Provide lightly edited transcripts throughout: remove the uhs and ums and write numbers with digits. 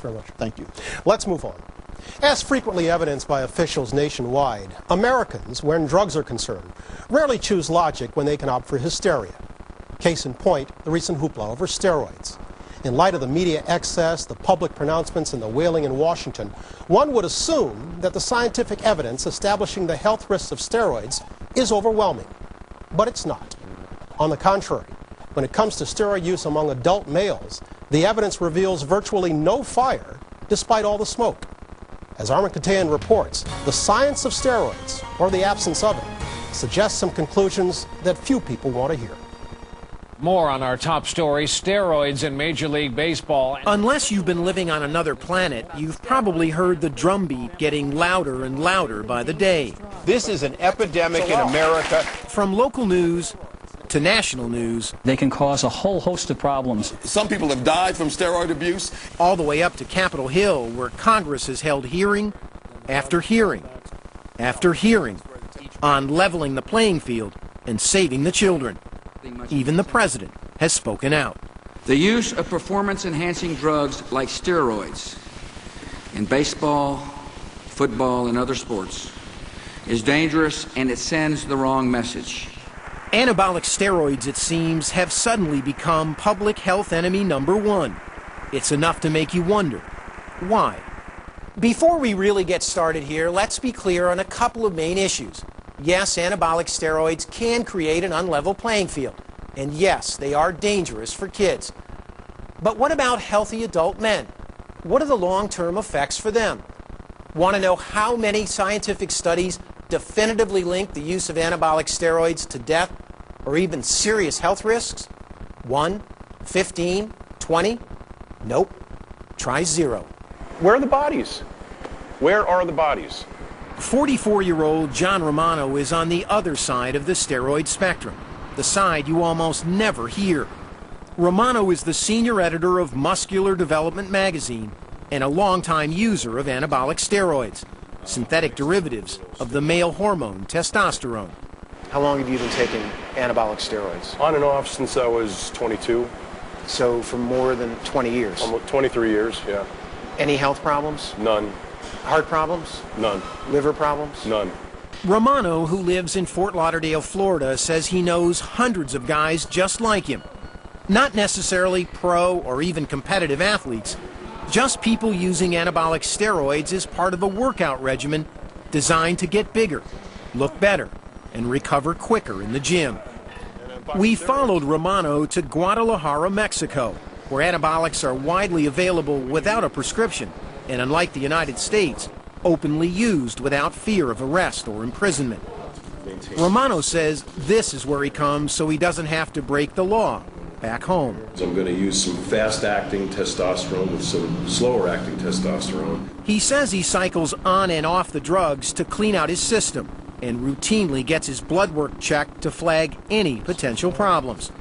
Very much. Thank you. Let's move on. As frequently evidenced by officials nationwide, Americans, when drugs are concerned, rarely choose logic when they can opt for hysteria. Case in point, the recent hoopla over steroids. In light of the media excess, the public pronouncements, and the wailing in Washington, one would assume that the scientific evidence establishing the health risks of steroids is overwhelming. But it's not. On the contrary, when it comes to steroid use among adult males, the evidence reveals virtually no fire despite all the smoke. As Armin Katayan reports, the science of steroids, or the absence of it, suggests some conclusions that few people want to hear. More on our top story, steroids in Major League Baseball. Unless you've been living on another planet, you've probably heard the drumbeat getting louder and louder by the day. This is an epidemic in America. From local news to national news. They can cause a whole host of problems. Some people have died from steroid abuse. All the way up to Capitol Hill, where Congress has held hearing after hearing after hearing on leveling the playing field and saving the children. Even the president has spoken out. The use of performance-enhancing drugs like steroids in baseball, football, and other sports is dangerous, and it sends the wrong message. Anabolic steroids, it seems, have suddenly become public health enemy #1. It's enough to make you wonder, why? Before we really get started here, let's be clear on a couple of main issues. Yes, anabolic steroids can create an unlevel playing field. And yes, they are dangerous for kids. But what about healthy adult men? What are the long-term effects for them? Want to know how many scientific studies definitively link the use of anabolic steroids to death or even serious health risks? 1, 15, 20? Nope. Try 0. Where are the bodies? Where are the bodies? 44-year-old John Romano is on the other side of the steroid spectrum, the side you almost never hear. Romano is the senior editor of Muscular Development magazine and a longtime user of anabolic steroids, synthetic derivatives of the male hormone testosterone. How long have you been taking anabolic steroids? On and off since I was 22. So for more than 20 years? Almost 23 years, yeah. Any health problems? None. Heart problems? None. Liver problems? None. Romano, who lives in Fort Lauderdale, Florida, says he knows hundreds of guys just like him. Not necessarily pro or even competitive athletes, just people using anabolic steroids as part of a workout regimen designed to get bigger, look better, and recover quicker in the gym. We followed Romano to Guadalajara, Mexico, where anabolics are widely available without a prescription, and unlike the United States, openly used without fear of arrest or imprisonment. Romano says this is where he comes so he doesn't have to break the law back home. I'm going to use some fast-acting testosterone with some slower-acting testosterone. He says he cycles on and off the drugs to clean out his system and routinely gets his blood work checked to flag any potential problems.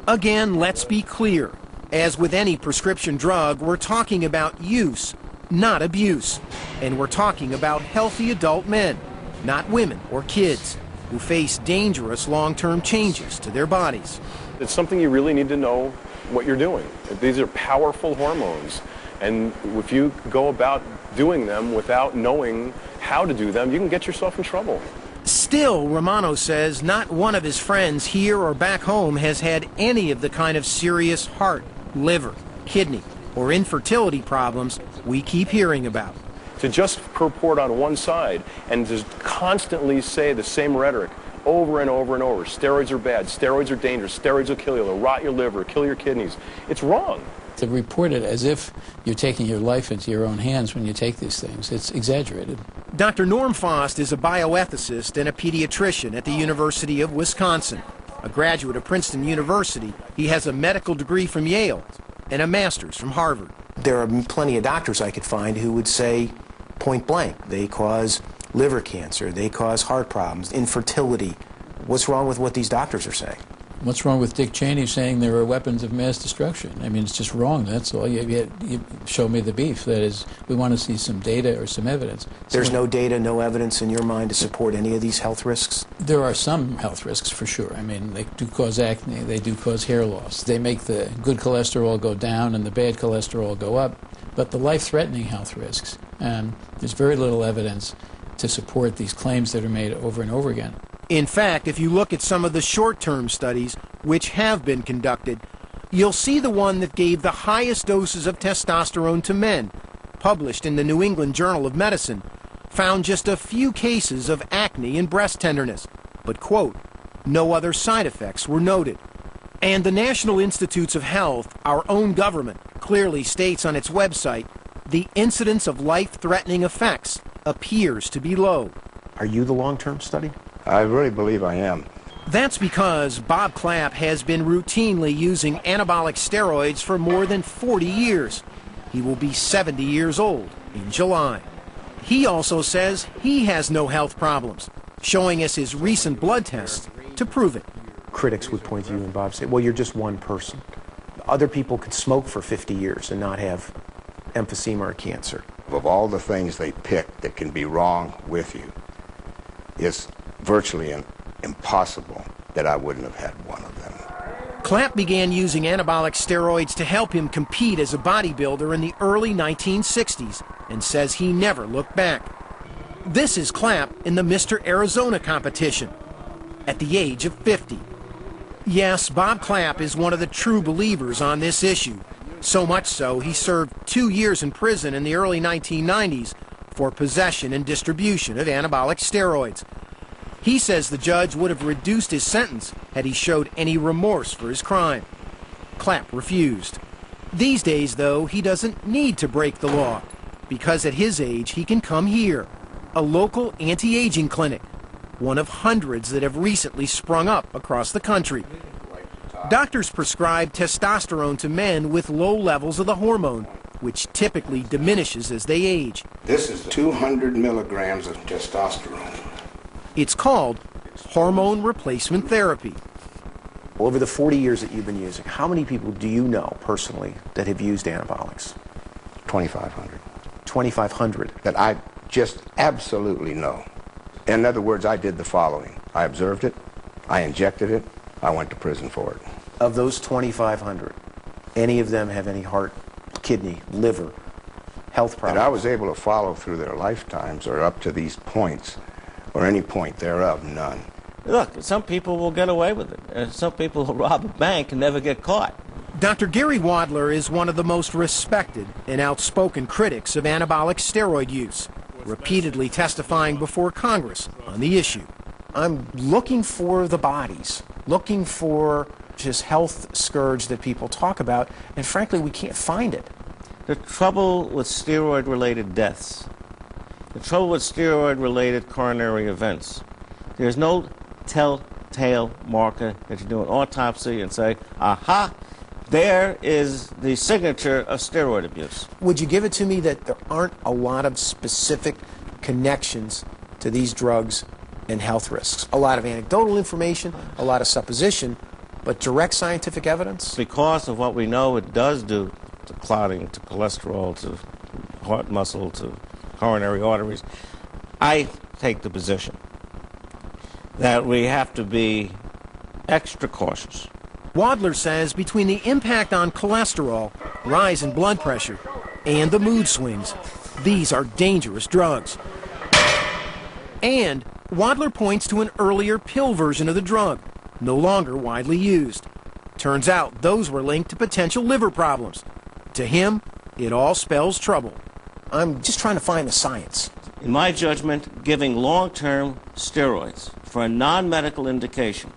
Again, let's be clear. As with any prescription drug, we're talking about use, not abuse. And we're talking about healthy adult men, not women or kids, who face dangerous long-term changes to their bodies. It's something you really need to know what you're doing. These are powerful hormones. And if you go about doing them without knowing how to do them, you can get yourself in trouble. Still, Romano says not one of his friends here or back home has had any of the kind of serious heart, liver, kidney, or infertility problems we keep hearing about. To just report on one side and to constantly say the same rhetoric over and over and over. Steroids are bad, steroids are dangerous, steroids will kill you, they'll rot your liver, kill your kidneys. It's wrong. To report it as if you're taking your life into your own hands when you take these things, it's exaggerated. Dr. Norm Faust is a bioethicist and a pediatrician at the University of Wisconsin. A graduate of Princeton University, he has a medical degree from Yale and a master's from Harvard. There are plenty of doctors I could find who would say point blank, they cause liver cancer, they cause heart problems, infertility. What's wrong with what these doctors are saying? What's wrong with Dick Cheney saying there are weapons of mass destruction? I mean, it's just wrong, that's all. You show me the beef. That is, we want to see some data or some evidence. There's no data, no evidence in your mind to support any of these health risks? There are some health risks for sure. I mean, they do cause acne, they do cause hair loss. They make the good cholesterol go down and the bad cholesterol go up. But the life-threatening health risks, there's very little evidence to support these claims that are made over and over again. In fact, if you look at some of the short-term studies which have been conducted, you'll see the one that gave the highest doses of testosterone to men, published in the New England Journal of Medicine, found just a few cases of acne and breast tenderness, but, quote, no other side effects were noted. And the National Institutes of Health, our own government, clearly states on its website, the incidence of life-threatening effects appears to be low. Are you the long-term study? I really believe I am. That's because Bob Clapp has been routinely using anabolic steroids for more than 40 years. He will be 70 years old in July. He also says he has no health problems, showing us his recent blood tests to prove it. Critics would point to you and Bob say, well, you're just one person. Other people could smoke for 50 years and not have emphysema or cancer. Of all the things they pick that can be wrong with you, it's virtually impossible that I wouldn't have had one of them. Clapp began using anabolic steroids to help him compete as a bodybuilder in the early 1960s and says he never looked back. This is Clapp in the Mr. Arizona competition at the age of 50. Yes, Bob Clapp is one of the true believers on this issue. So much so, he served 2 years in prison in the early 1990s for possession and distribution of anabolic steroids. He says the judge would have reduced his sentence had he showed any remorse for his crime. Clapp refused. These days, though, he doesn't need to break the law, because at his age he can come here, a local anti-aging clinic, one of hundreds that have recently sprung up across the country. Doctors prescribe testosterone to men with low levels of the hormone, which typically diminishes as they age. This is 200 milligrams of testosterone. It's called hormone replacement therapy. Over the 40 years that you've been using, how many people do you know personally that have used anabolics? 2,500. 2,500. That I just absolutely know. In other words, I did the following. I observed it, I injected it, I went to prison for it. Of those 2,500, any of them have any heart, kidney, liver, health problems? And I was able to follow through their lifetimes or up to these points, or any point thereof, none. Look, some people will get away with it. And some people will rob a bank and never get caught. Dr. Gary Wadler is one of the most respected and outspoken critics of anabolic steroid use, repeatedly testifying before Congress on the issue. I'm looking for the bodies, looking for this health scourge that people talk about, and frankly, we can't find it. The trouble with steroid-related deaths, the trouble with steroid-related coronary events, there's no telltale marker that you do an autopsy and say, aha, there is the signature of steroid abuse. Would you give it to me that there aren't a lot of specific connections to these drugs and health risks? A lot of anecdotal information, a lot of supposition, but direct scientific evidence? Because of what we know it does do to clotting, to cholesterol, to heart muscle, to coronary arteries, I take the position that we have to be extra cautious. Wadler says between the impact on cholesterol, rise in blood pressure, and the mood swings, these are dangerous drugs. And Wadler points to an earlier pill version of the drug, no longer widely used. Turns out those were linked to potential liver problems. To him, it all spells trouble. I'm just trying to find the science. In my judgment, giving long-term steroids for a non-medical indication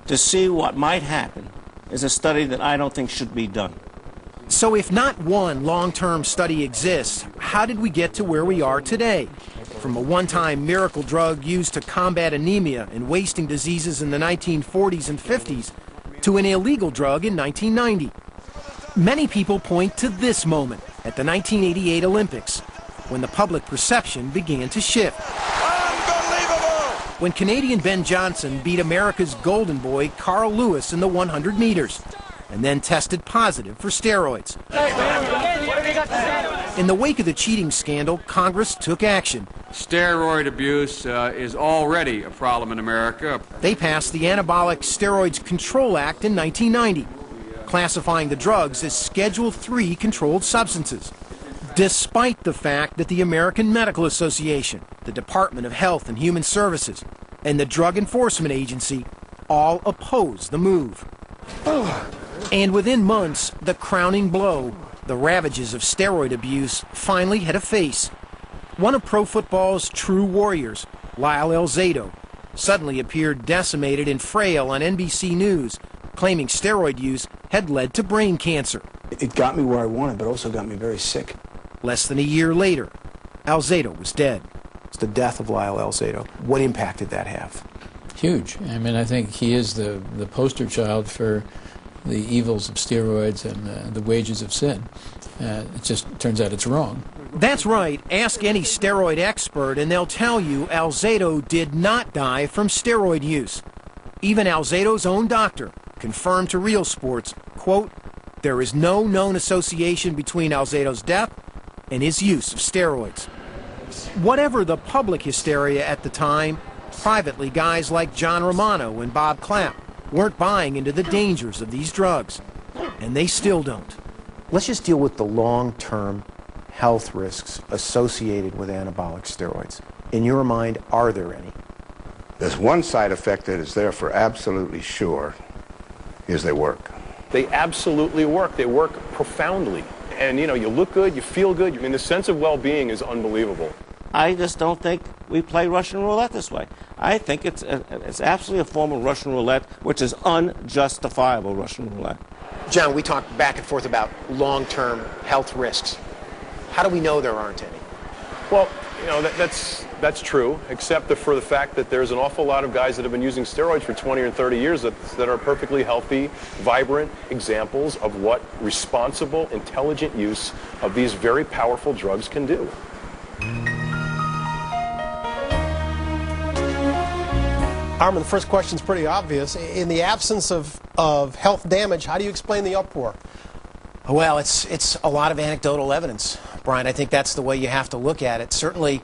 to see what might happen is a study that I don't think should be done. So if not one long-term study exists, how did we get to where we are today? From a one-time miracle drug used to combat anemia and wasting diseases in the 1940s and 50s to an illegal drug in 1990. Many people point to this moment at the 1988 Olympics, when the public perception began to shift. Unbelievable! When Canadian Ben Johnson beat America's golden boy Carl Lewis in the 100 meters, and then tested positive for steroids. In the wake of the cheating scandal, Congress took action. Steroid abuse is already a problem in America. They passed the Anabolic Steroids Control Act in 1990, classifying the drugs as Schedule III controlled substances, despite the fact that the American Medical Association, the Department of Health and Human Services, and the Drug Enforcement Agency all oppose the move. And within months, the crowning blow, the ravages of steroid abuse, finally had a face. One of pro football's true warriors, Lyle Alzado, suddenly appeared decimated and frail on NBC News, claiming steroid use had led to brain cancer. It got me where I wanted, but also got me very sick. Less than a year later, Alzado was dead. It's the death of Lyle Alzado. What impact did that have? Huge. I mean, I think he is the poster child for the evils of steroids and the wages of sin. It just turns out it's wrong. That's right. Ask any steroid expert and they'll tell you Alzado did not die from steroid use. Even Alzado's own doctor confirmed to Real Sports, quote, "There is no known association between Alzado's death and his use of steroids." Whatever the public hysteria at the time, privately guys like John Romano and Bob Clapp weren't buying into the dangers of these drugs. And they still don't. Let's just deal with the long-term health risks associated with anabolic steroids. In your mind, are there any? There's one side effect that is there for absolutely sure, is they work. They absolutely work. They work profoundly. And, you know, you look good, you feel good. I mean, the sense of well-being is unbelievable. I just don't think we play Russian roulette this way. I think it's absolutely a form of Russian roulette, which is unjustifiable Russian roulette. John, we talked back and forth about long-term health risks. How do we know there aren't any? Well, you know, that's true, except for the fact that there's an awful lot of guys that have been using steroids for 20 or 30 years that are perfectly healthy, vibrant examples of what responsible, intelligent use of these very powerful drugs can do. Armin, the first question's pretty obvious. In the absence of health damage, how do you explain the uproar? Well, it's a lot of anecdotal evidence, Brian. I think that's the way you have to look at it. Certainly,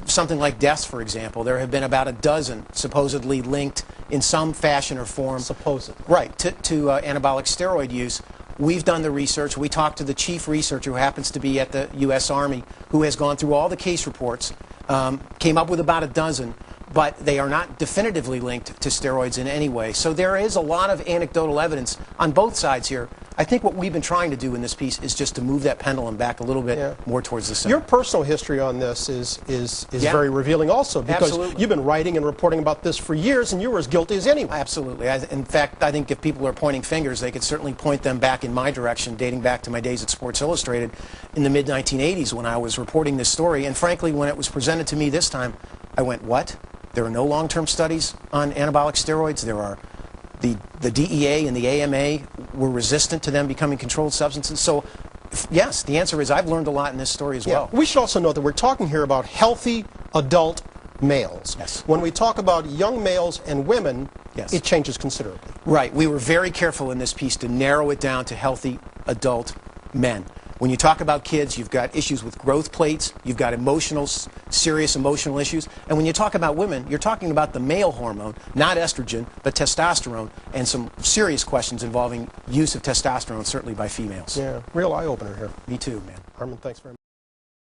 something like deaths, for example, there have been about a dozen supposedly linked in some fashion or form. Supposedly. Right, to anabolic steroid use. We've done the research. We talked to the chief researcher who happens to be at the U.S. Army, who has gone through all the case reports, came up with about a dozen, but they are not definitively linked to steroids in any way. So there is a lot of anecdotal evidence on both sides here. I think what we've been trying to do in this piece is just to move that pendulum back a little bit more towards the center. Your personal history on this is very revealing also, because you've been writing and reporting about this for years, and you were as guilty as anyone. Absolutely. In fact, I think if people are pointing fingers, they could certainly point them back in my direction, dating back to my days at Sports Illustrated in the mid-1980s when I was reporting this story. And frankly, when it was presented to me this time, I went, what? There are no long-term studies on anabolic steroids. There are the DEA and the AMA were resistant to them becoming controlled substances. So, yes, the answer is I've learned a lot in this story as well. We should also note that we're talking here about healthy adult males. Yes. When we talk about young males and women, it changes considerably. Right. We were very careful in this piece to narrow it down to healthy adult men. When you talk about kids, you've got issues with growth plates, you've got serious emotional issues, and when you talk about women, you're talking about the male hormone, not estrogen, but testosterone, and some serious questions involving use of testosterone, certainly by females. Yeah, real eye-opener here. Me too, man. Armin, thanks very much.